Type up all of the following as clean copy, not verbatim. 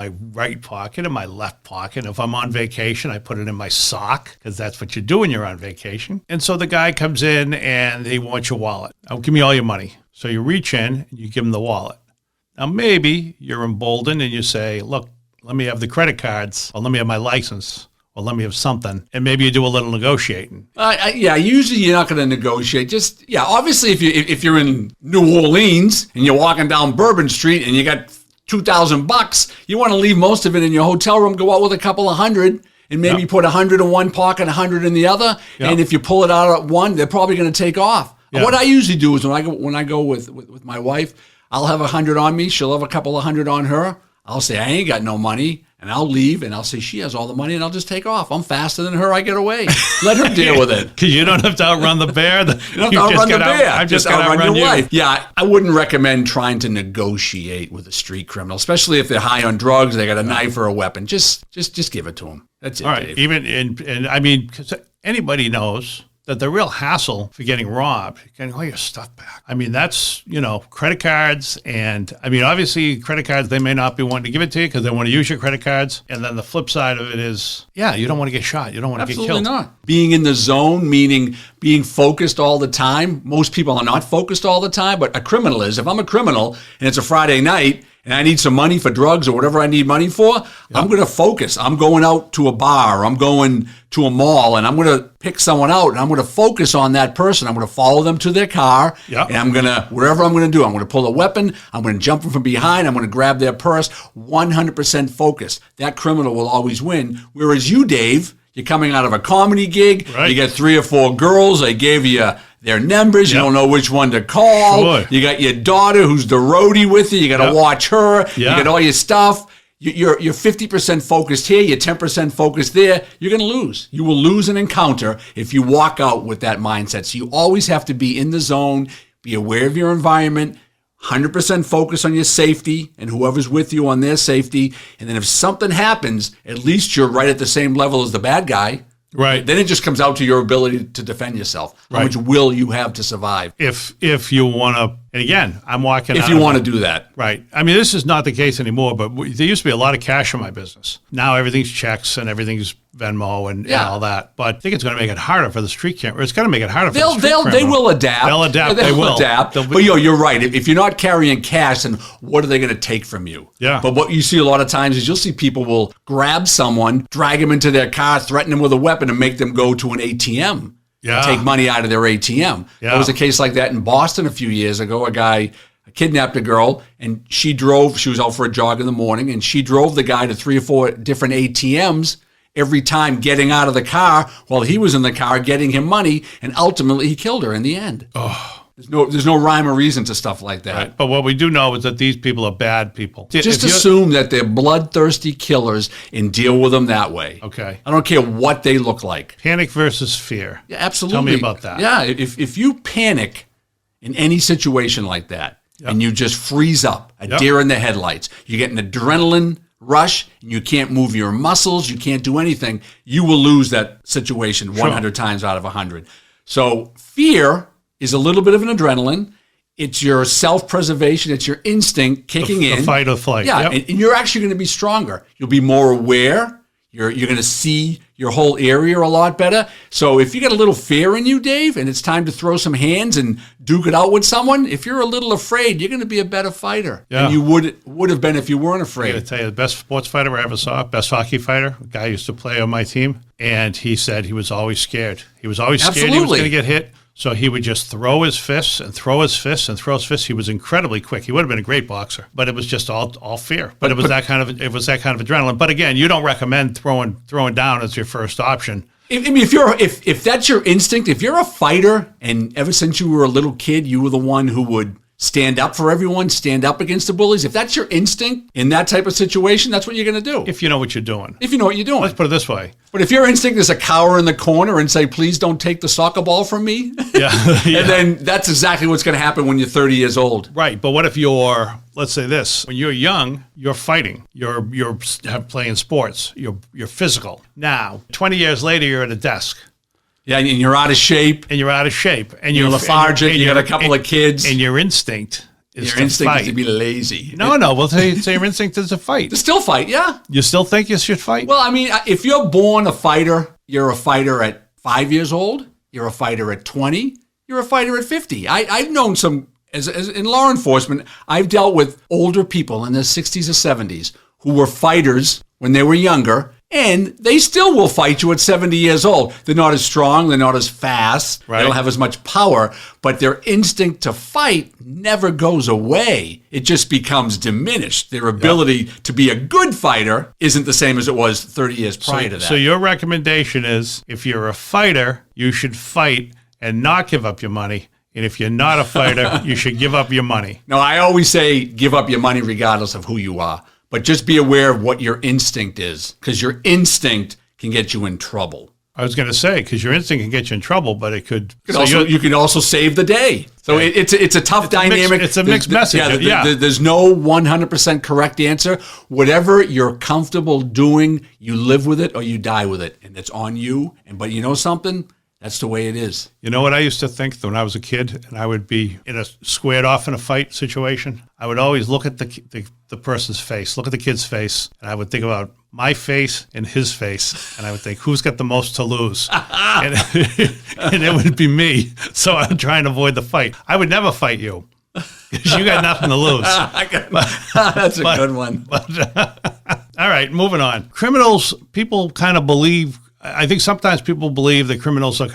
my right pocket and my left pocket. If I'm on vacation, I put it in my sock because that's what you do when you're on vacation. And so the guy comes in and he wants your wallet. Oh, give me all your money. So you reach in and you give him the wallet. Now, maybe you're emboldened and you say, look, let me have the credit cards, or let me have my license, or let me have something. And maybe you do a little negotiating. Usually you're not going to negotiate. Obviously if you're in New Orleans and you're walking down Bourbon Street and you got $2,000, you want to leave most of it in your hotel room, go out with a couple of $100 and maybe put $100 in one pocket, $100 in the other. Yep. And if you pull it out at one, they're probably going to take off. Yep. What I usually do is when I go with my wife, I'll have $100 on me. She'll have a couple of $100 on her. I'll say, I ain't got no money. And I'll leave and I'll say, she has all the money and I'll just take off. I'm faster than her. I get away. Let her deal with it. Because you don't have to outrun the bear. You don't have to outrun the bear. I've just got to outrun your wife. Yeah, I wouldn't recommend trying to negotiate with a street criminal, especially if they're high on drugs, they got a knife or a weapon. Just give it to them. That's it, all right, Dave. And I mean, because anybody knows that the real hassle for getting robbed, getting all your stuff back. I mean, that's, credit cards. And I mean, obviously credit cards, they may not be wanting to give it to you because they want to use your credit cards. And then the flip side of it is, you don't want to get shot. You don't want to get killed. Absolutely not. Being in the zone, meaning being focused all the time. Most people are not focused all the time, but a criminal is. If I'm a criminal and it's a Friday night and I need some money for drugs or whatever I need money for, I'm going to focus. I'm going out to a bar, or I'm going to a mall, and I'm going to pick someone out, and I'm going to focus on that person. I'm going to follow them to their car, and I'm going to, whatever I'm going to do, I'm going to pull a weapon, I'm going to jump them from behind, I'm going to grab their purse, 100% focused. That criminal will always win. Whereas you, Dave, you're coming out of a comedy gig, you got 3 or 4 girls, they gave you their numbers, you don't know which one to call. Sure. You got your daughter who's the roadie with you, you got to watch her, you got all your stuff. You're 50% focused here, you're 10% focused there, you're going to lose. You will lose an encounter if you walk out with that mindset. So you always have to be in the zone, be aware of your environment, 100% focus on your safety and whoever's with you on their safety. And then if something happens, at least you're right at the same level as the bad guy. Right. Then it just comes out to your ability to defend yourself. How much will you have to survive? If you want to, and again, I'm walking out. If you want to do that. Right. I mean, this is not the case anymore, but there used to be a lot of cash in my business. Now everything's checks and everything's Venmo and all that. But I think it's going to make it harder for the street camera. It's going to make it harder for the street criminal. They will adapt. They'll adapt. They will adapt. But you're right. If you're not carrying cash, then what are they going to take from you? Yeah. But what you see a lot of times is you'll see people will grab someone, drag them into their car, threaten them with a weapon, and make them go to an ATM. Yeah. Take money out of their ATM. Yeah. There was a case like that in Boston a few years ago. A guy kidnapped a girl, and she was out for a jog in the morning, and she drove the guy to 3 or 4 different ATMs every time, getting out of the car while he was in the car, getting him money, and ultimately he killed her in the end. Oh. There's no rhyme or reason to stuff like that. Right. But what we do know is that these people are bad people. Just assume that they're bloodthirsty killers and deal with them that way. Okay. I don't care what they look like. Panic versus fear. Yeah, absolutely. Tell me about that. Yeah, if you panic in any situation like that, and you just freeze up, a deer in the headlights, you get an adrenaline rush, and you can't move your muscles, you can't do anything, you will lose that situation 100 times out of 100. So fear is a little bit of an adrenaline. It's your self-preservation. It's your instinct kicking in. The fight or flight. Yeah, and you're actually going to be stronger. You'll be more aware. You're going to see your whole area a lot better. So if you got a little fear in you, Dave, and it's time to throw some hands and duke it out with someone, if you're a little afraid, you're going to be a better fighter than you would have been if you weren't afraid. I got to tell you, the best sports fighter I ever saw, best hockey fighter, a guy used to play on my team, and he said he was always scared. He was always scared he was going to get hit. So he would just throw his fists and throw his fists and throw his fists. He was incredibly quick. He would have been a great boxer, but it was just all fear. But it was that kind of adrenaline. But again, you don't recommend throwing down as your first option. I mean, if that's your instinct, if you're a fighter and ever since you were a little kid, you were the one who would stand up for everyone, stand up against the bullies. If that's your instinct in that type of situation, that's what you're going to do. If you know what you're doing. If you know what you're doing. Let's put it this way. But if your instinct is to cower in the corner and say, please don't take the soccer ball from me, and then that's exactly what's going to happen when you're 30 years old. Right. But what if let's say this, when you're young, you're fighting, you're playing sports, you're physical. Now, 20 years later, you're at a desk. Yeah, and you're out of shape. And you're lethargic, you got a couple of kids. And your instinct is Your to instinct fight. is to be lazy. No. Well, say your instinct is to fight. To still fight, yeah. You still think you should fight? Well, I mean, if you're born a fighter, you're a fighter at 5 years old, you're a fighter at 20, you're a fighter at 50. I've known some, as in law enforcement, I've dealt with older people in their 60s or 70s who were fighters when they were younger, and they still will fight you at 70 years old. They're not as strong, they're not as fast, Right. They don't have as much power, but their instinct to fight never goes away. It just becomes diminished. Their ability to be a good fighter isn't the same as it was 30 years prior to that. So your recommendation is, if you're a fighter, you should fight and not give up your money. And if you're not a fighter, you should give up your money. No, I always say give up your money regardless of who you are. But just be aware of what your instinct is, because your instinct can get you in trouble. I was going to say, because your instinct can get you in trouble, but it could. You can also save the day. So it's a tough dynamic. It's a mixed message. There's no 100% correct answer. Whatever you're comfortable doing, you live with it or you die with it, and it's on you. But you know something? That's the way it is. You know what I used to think when I was a kid and I would be squared off in a fight situation? I would always look at the person's face, look at the kid's face, and I would think about my face and his face, and I would think, who's got the most to lose? and it would be me. So I would try and avoid the fight. I would never fight you because you got nothing to lose. That's a good one. All right, moving on. Criminals, people kind of believe, I think sometimes people believe that criminals are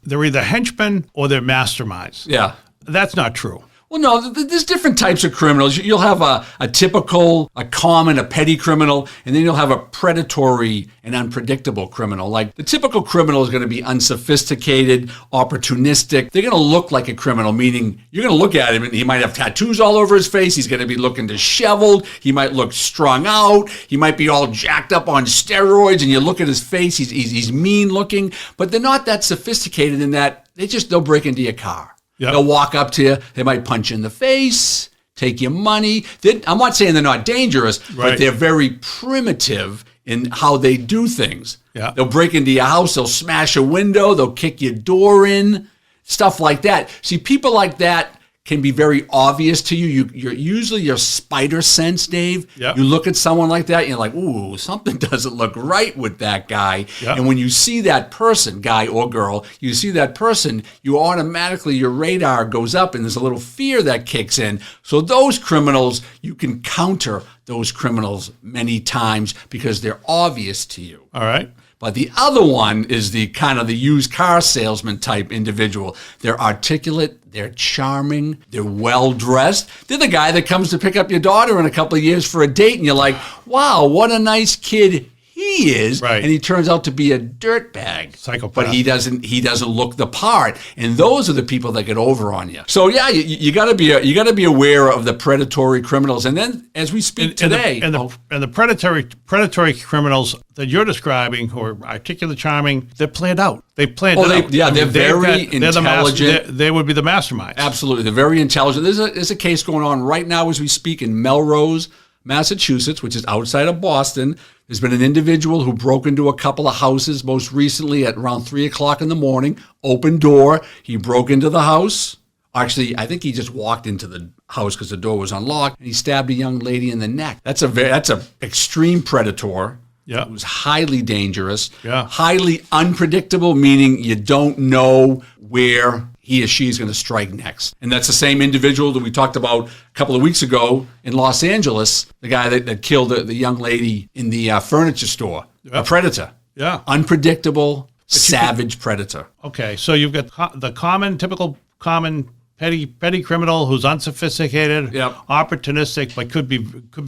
they're either henchmen or they're masterminds. Yeah. That's not true. Well, no, there's different types of criminals. You'll have a typical, a common, a petty criminal, and then you'll have a predatory and unpredictable criminal. Like the typical criminal is going to be unsophisticated, opportunistic. They're going to look like a criminal, meaning you're going to look at him and he might have tattoos all over his face. He's going to be looking disheveled. He might look strung out. He might be all jacked up on steroids, and you look at his face, he's mean looking, but they're not that sophisticated in that they'll break into your car. Yep. They'll walk up to you. They might punch you in the face, take your money. I'm not saying they're not dangerous, Right. but they're very primitive in how they do things. Yeah. They'll break into your house. They'll smash a window. They'll kick your door in, stuff like that. See, people like that can be very obvious to you. You're usually your spider sense, Dave. Yep. You look at someone like that, and you're like, ooh, something doesn't look right with that guy. Yep. And when you see that person, guy or girl, you see that person, you automatically, your radar goes up and there's a little fear that kicks in. So those criminals, you can counter those criminals many times because they're obvious to you. All right. But the other one is the kind of the used car salesman type individual. They're articulate, they're charming, they're well-dressed. They're the guy that comes to pick up your daughter in a couple of years for a date, and you're like, wow, what a nice kid he is. Right. And he turns out to be a dirtbag. Psychopath. But he doesn't look the part. And those are the people that get over on you. So yeah, you gotta be aware of the predatory criminals. And then as we speak today. And the predatory criminals that you're describing, who are articulate, charming, they're planned out. They planned it out. Yeah, they're very intelligent. They would be the masterminds. Absolutely. They're very intelligent. There's a case going on right now as we speak in Melrose, Massachusetts, which is outside of Boston. There's been an individual who broke into a couple of houses, most recently at around 3 o'clock in the morning, open door. He broke into the house. Actually, I think he just walked into the house because the door was unlocked, and he stabbed a young lady in the neck. That's a extreme predator. Yeah. Who's highly dangerous, Yeah. highly unpredictable, meaning you don't know where he or she is going to strike next. And that's the same individual that we talked about a couple of weeks ago in Los Angeles, the guy that killed the young lady in the furniture store, a predator. Yeah. Unpredictable, savage predator. Okay, so you've got the typical common petty criminal who's unsophisticated, Yep. opportunistic, but could be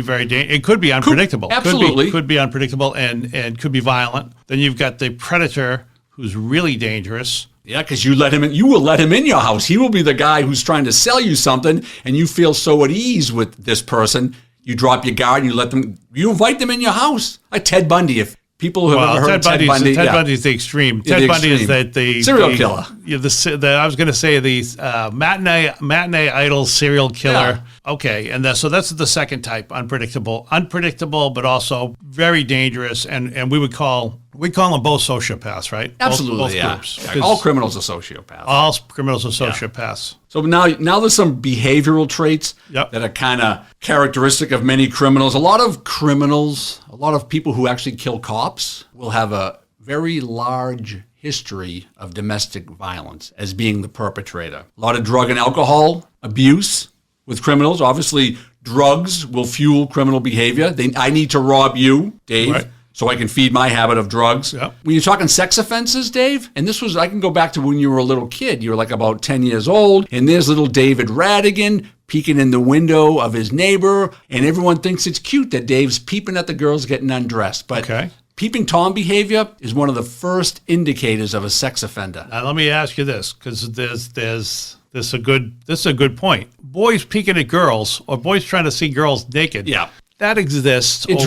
very dangerous. It could be unpredictable. Absolutely. Could be unpredictable and could be violent. Then you've got the predator who's really dangerous. Yeah, because you will let him in your house. He will be the guy who's trying to sell you something, and you feel so at ease with this person. You drop your guard and you invite them in your house. Like Ted Bundy, if people who have ever heard of Ted Bundy. Ted Bundy's the extreme. Yeah, Ted the Bundy extreme. is the serial killer. I was going to say the matinee idol serial killer. Yeah. Okay, and so that's the second type, unpredictable, but also very dangerous, and we would call We call them both sociopaths, right? Absolutely, both yeah. groups. Yeah, all criminals are sociopaths. All criminals are sociopaths. So now there's some behavioral traits that are kind of characteristic of many criminals. A lot of people who actually kill cops will have a very large history of domestic violence as being the perpetrator. A lot of drug and alcohol abuse with criminals. Obviously, drugs will fuel criminal behavior. I need to rob you, Dave. Right. So I can feed my habit of drugs. Yep. When you're talking sex offenses, Dave, and I can go back to when you were a little kid. You were like about 10 years old, and there's little David Rattigan peeking in the window of his neighbor, and everyone thinks it's cute that Dave's peeping at the girls getting undressed. But peeping Tom behavior is one of the first indicators of a sex offender. Now let me ask you this, because this is a good point. Boys peeking at girls, or boys trying to see girls naked. Yeah. That exists. It's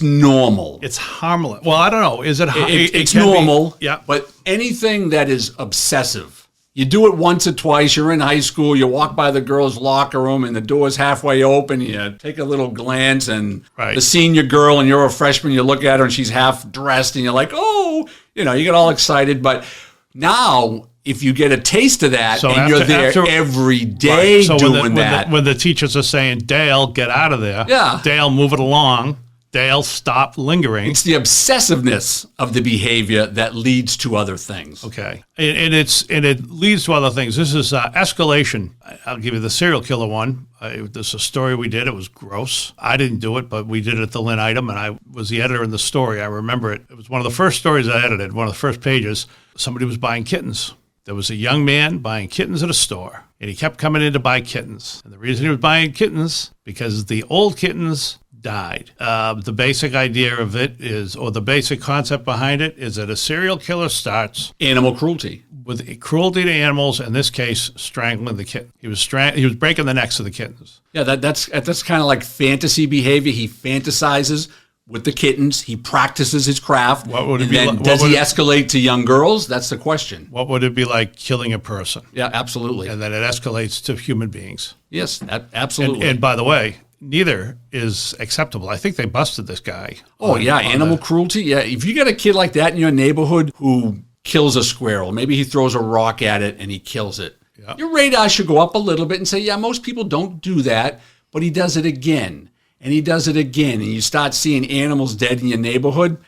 normal. It's harmless. Well, I don't know. Is it? It's normal. Yeah. But anything that is obsessive, you do it once or twice. You're in high school. You walk by the girls' locker room, and the door's halfway open. You take a little glance, and the senior girl, and you're a freshman. You look at her, and she's half dressed, and you're like, oh, you get all excited. But now, if you get a taste of that, you're there every day doing that. When the teachers are saying, Dale, get out of there. Yeah. Dale, move it along. Dale, stop lingering. It's the obsessiveness of the behavior that leads to other things. Okay. And it leads to other things. This is escalation. I'll give you the serial killer one. This is a story we did. It was gross. I didn't do it, but we did it at the Lynn Item, and I was the editor in the story. I remember it. It was one of the first stories I edited, one of the first pages. Somebody was buying kittens. There was a young man buying kittens at a store, and he kept coming in to buy kittens. And the reason he was buying kittens, because the old kittens died. The basic idea of it is, or the basic concept behind it, is that a serial killer starts animal cruelty. With cruelty to animals, in this case, strangling the kitten. He was breaking the necks of the kittens. Yeah, that's kind of like fantasy behavior. He fantasizes with the kittens. He practices his craft. Does he escalate to young girls? That's the question. What would it be like killing a person? Yeah, absolutely. And then it escalates to human beings. Yes, absolutely. And by the way, neither is acceptable. I think they busted this guy. Animal cruelty. Yeah, if you got a kid like that in your neighborhood who kills a squirrel, maybe he throws a rock at it and he kills it. Yeah. Your radar should go up a little bit and say, yeah, most people don't do that, but he does it again. And he does it again, and you start seeing animals dead in your neighborhood,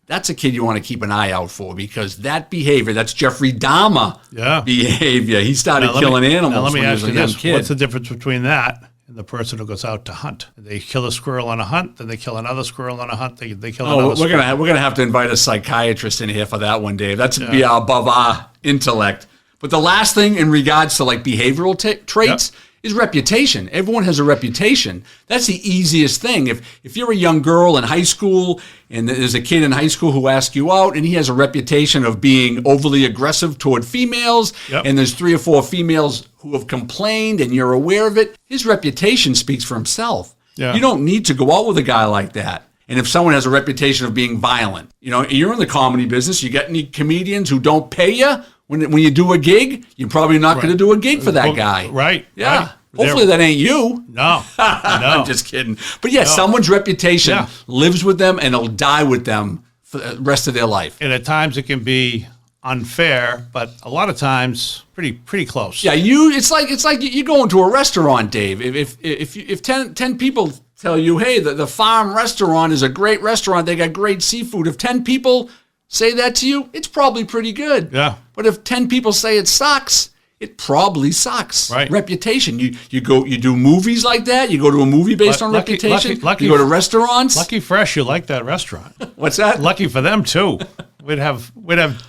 that's a kid you want to keep an eye out for, because that behavior, that's Jeffrey Dahmer behavior. He started killing animals when he was a young kid. What's the difference between that and the person who goes out to hunt? They kill a squirrel on a hunt, then they kill another squirrel on a hunt, they kill another squirrel. We're gonna have to invite a psychiatrist in here for that one, Dave. That's above our intellect. But the last thing in regards to like behavioral traits is reputation. Everyone has a reputation. That's the easiest thing. If you're a young girl in high school and there's a kid in high school who asks you out and he has a reputation of being overly aggressive toward females, and there's 3 or 4 females who have complained and you're aware of it, his reputation speaks for himself. Yeah. You don't need to go out with a guy like that. And if someone has a reputation of being violent, you're in the comedy business, you got any comedians who don't pay you when you do a gig, you're probably not going to do a gig for that guy. Right. Yeah. Right. Hopefully that ain't you. No. I'm just kidding. But someone's reputation lives with them and they'll die with them for the rest of their life. And at times it can be unfair, but a lot of times pretty close. Yeah, it's like you go into a restaurant, Dave. If 10 people tell you, hey, the farm restaurant is a great restaurant, they got great seafood. If 10 people say that to you, it's probably pretty good. Yeah. But if 10 people say it sucks, it probably sucks. Right. Reputation. You do movies like that. You go to a movie based on reputation. You go to restaurants. Lucky Fresh, you like that restaurant. What's that? Lucky for them too. We'd have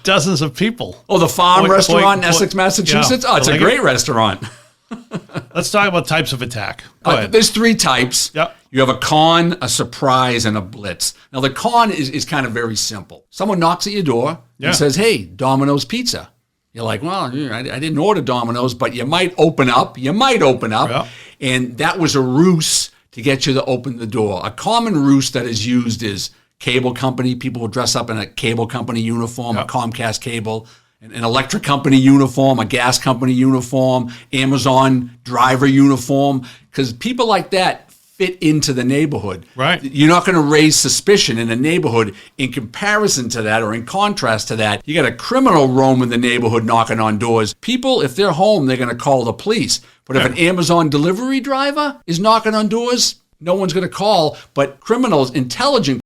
dozens of people. Oh, the farm restaurant in Essex, Massachusetts. It's a great restaurant. Let's talk about types of attack. Go ahead. There's 3 types. Yep. You have a con, a surprise, and a blitz. Now, the con is kind of very simple. Someone knocks at your door and says, hey, Domino's Pizza. You're like, well, I didn't order Domino's, but you might open up. Yeah. And that was a ruse to get you to open the door. A common ruse that is used is cable company. People will dress up in a cable company uniform, a Comcast cable, an electric company uniform, a gas company uniform, Amazon driver uniform, because people like that fit into the neighborhood. Right. You're not going to raise suspicion in the neighborhood in comparison to that or in contrast to that. You got a criminal roaming the neighborhood knocking on doors. People, if they're home, they're going to call the police. But if an Amazon delivery driver is knocking on doors, no one's going to call. But criminals, intelligent